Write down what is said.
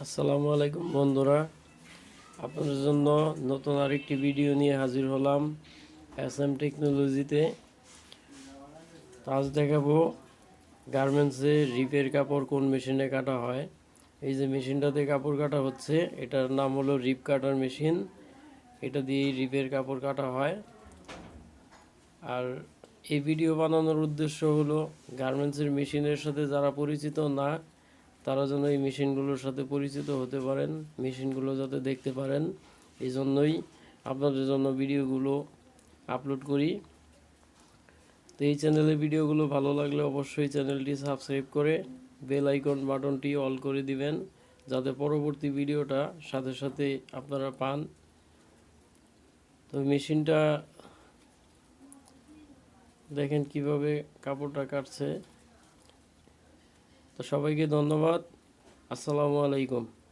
আসসালামু আলাইকুম বন্ধুরা, আপনাদের জন্য নতুন আরেকটি ভিডিও নিয়ে হাজির হলাম এসএম টেকনোলজিতে। আজ দেখাবো গার্মেন্টসে রিপের কাপড় কোন মেশিনে কাটা হয়। এই যে মেশিনটাতে কাপড় কাটা হচ্ছে, এটার নাম হলো রিপ কাটার মেশিন। এটা দিয়ে রিপের কাপড় কাটা হয়। আর এই ভিডিও বানানোর উদ্দেশ্য হলো গার্মেন্টসের মেশিনের সাথে যারা পরিচিত না, তারা যেন এই মেশিনগুলোর সাথে পরিচিত হতে পারেন, মেশিনগুলো যাতে দেখতে পারেন, এই জন্যই আপনাদের জন্য ভিডিওগুলো আপলোড করি। তো এই চ্যানেলে ভিডিওগুলো ভালো লাগলে অবশ্যই চ্যানেলটি সাবস্ক্রাইব করে বেল আইকন বাটনটি অল করে দিবেন, যাতে পরবর্তী ভিডিওটা সাথে সাথে আপনারা পান। তো মেশিনটা দেখেন কিভাবে কাপড়টা কাটছে। তো সবাইকে ধন্যবাদ। আসসালামু আলাইকুম।